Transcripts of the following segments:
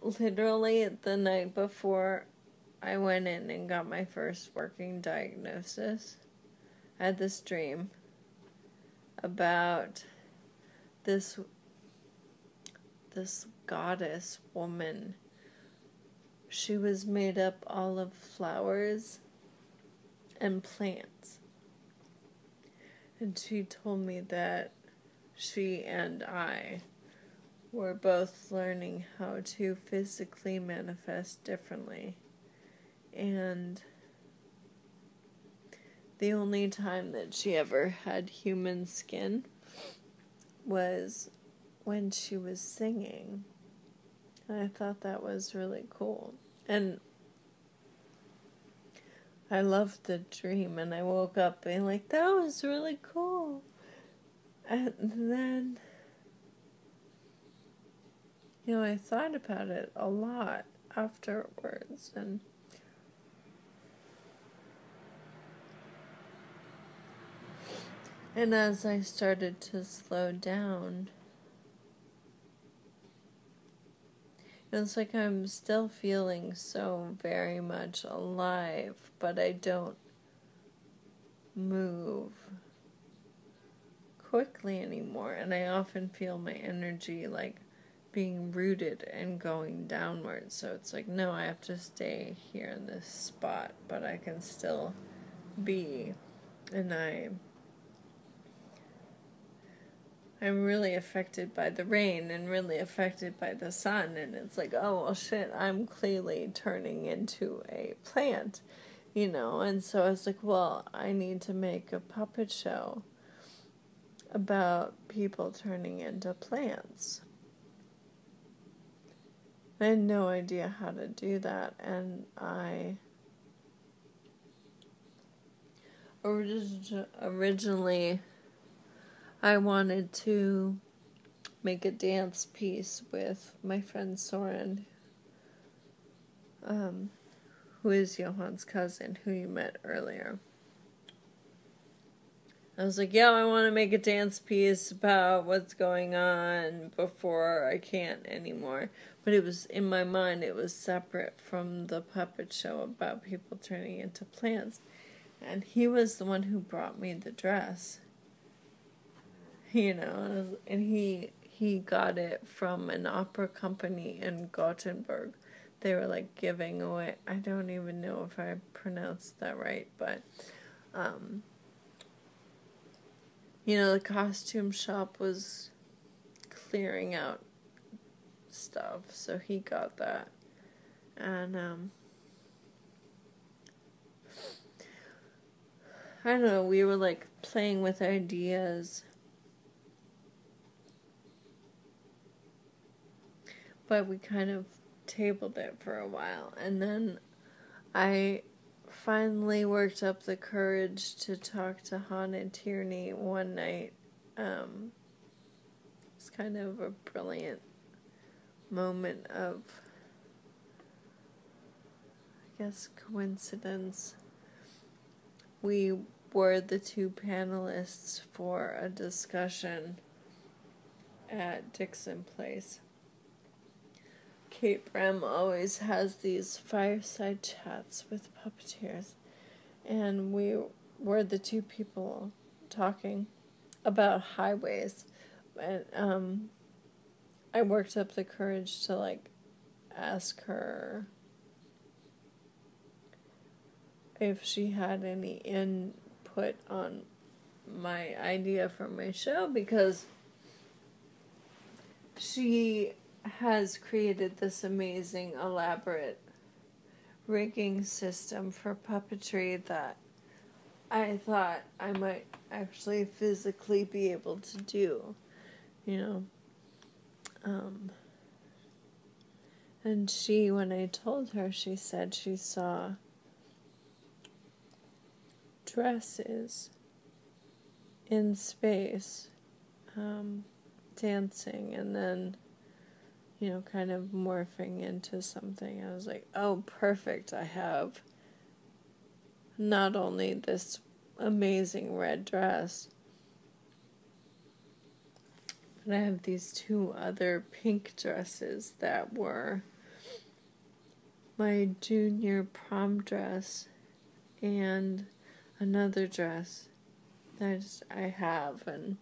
literally the night before I went in and got my first working diagnosis, I had this dream about this goddess woman. She was made up all of flowers and plants. And she told me that she and I were both learning how to physically manifest differently. And the only time that she ever had human skin was when she was singing. And I thought that was really cool. And I loved the dream, and I woke up being like, that was really cool. And then, I thought about it a lot afterwards, and as I started to slow down, it's like I'm still feeling so very much alive, but I don't move quickly anymore, and I often feel my energy like being rooted and going downwards. So it's like, no, I have to stay here in this spot, but I can still be. And I'm really affected by the rain and really affected by the sun, and it's like, oh, well, shit, I'm clearly turning into a plant, and so I was like, well, I need to make a puppet show about people turning into plants. I had no idea how to do that, and I originally I wanted to make a dance piece with my friend Soren, who is Johan's cousin, who you met earlier. I was like, yeah, I want to make a dance piece about what's going on before I can't anymore. But it was, in my mind, it was separate from the puppet show about people turning into plants. And he was the one who brought me the dress. And he got it from an opera company in Gothenburg. They were like giving away, I don't even know if I pronounced that right, but the costume shop was clearing out stuff, so he got that. And I don't know, we were like playing with ideas, but we kind of tabled it for a while, and then I finally worked up the courage to talk to Han and Tierney one night. It's kind of a brilliant moment of, I guess, coincidence. We were the two panelists for a discussion at Dixon Place. Kate Brem always has these fireside chats with puppeteers, and we were the two people talking about highways, and I worked up the courage to ask her if she had any input on my idea for my show, because she has created this amazing, elaborate rigging system for puppetry that I thought I might actually physically be able to do, and she, when I told her, she said she saw dresses in space, dancing, and then kind of morphing into something. I was like, oh, perfect. I have not only this amazing red dress, but I have these two other pink dresses that were my junior prom dress and another dress that I have, and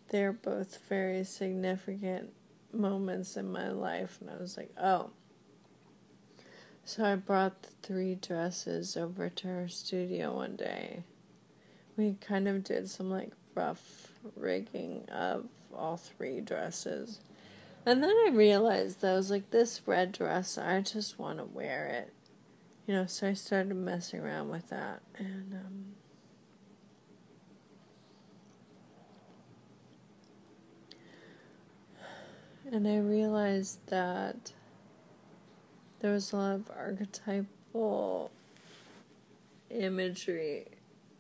they're both very significant moments in my life. And I was like, oh. So I brought the 3 dresses over to her studio one day. We kind of did some like rough rigging of all 3 dresses. And then I realized that I was like, this red dress, I just want to wear it. You know, so I started messing around with that. And I realized that there was a lot of archetypal imagery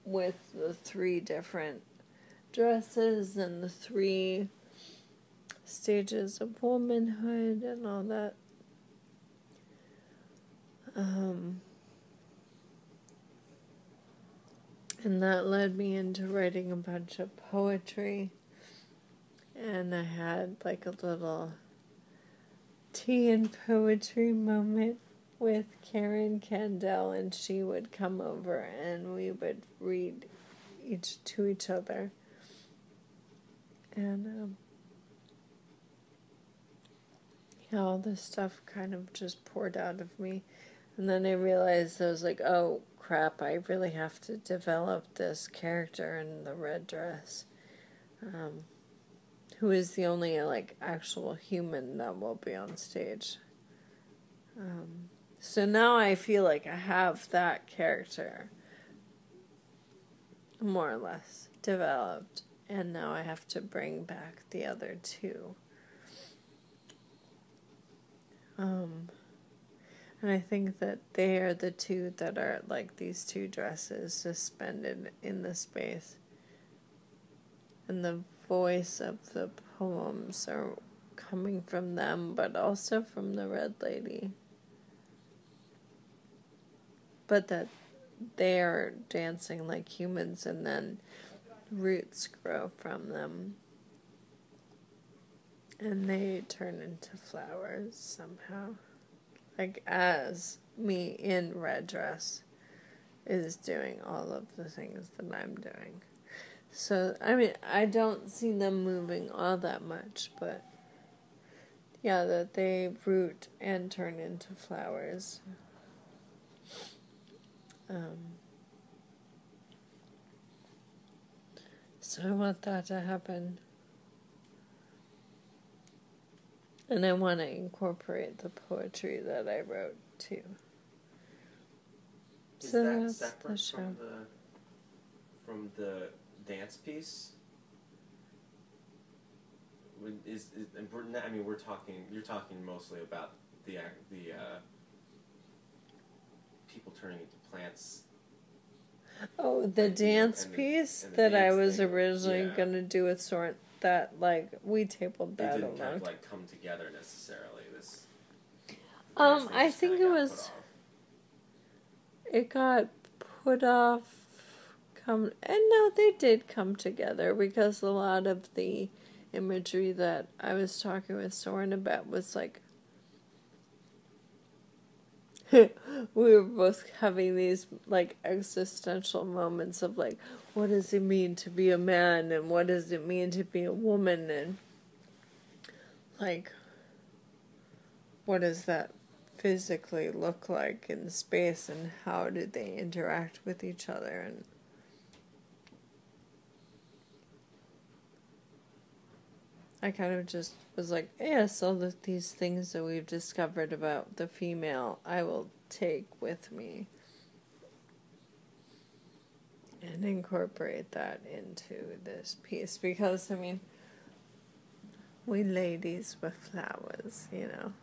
with the 3 different dresses and the 3 stages of womanhood and all that. And that led me into writing a bunch of poetry. And I had like a little tea and poetry moment with Karen Candell, and she would come over and we would read to each other. And all this stuff kind of just poured out of me. And then I realized I was like, oh crap, I really have to develop this character in the red dress, who is the only like actual human that will be on stage. So now I feel like I have that character more or less developed, and now I have to bring back the other 2. And I think that they are the 2 that are like these 2 dresses suspended in the space. And the voice of the poems are coming from them, but also from the Red Lady. But that they are dancing like humans, and then roots grow from them. And they turn into flowers somehow. Like as me in red dress is doing all of the things that I'm doing. So, I mean, I don't see them moving all that much, but yeah, that they root and turn into flowers. So I want that to happen. And I want to incorporate the poetry that I wrote, too. Is so that that's separate the show. From the dance piece? We're talking. You're talking mostly about the people turning into plants. Oh, the dance piece that I was originally going to do with Soren. That, like, we tabled that along. It didn't kind of, like, come together necessarily, this... I think it was... It got put off... And no, they did come together, because a lot of the imagery that I was talking with Soren about was, like... we were both having these, like, existential moments of, like, what does it mean to be a man, and what does it mean to be a woman, and, like, what does that physically look like in space, and how do they interact with each other, and I kind of just was like, yes, all of these things that we've discovered about the female, I will take with me and incorporate that into this piece. Because, I mean, we ladies with flowers, you know.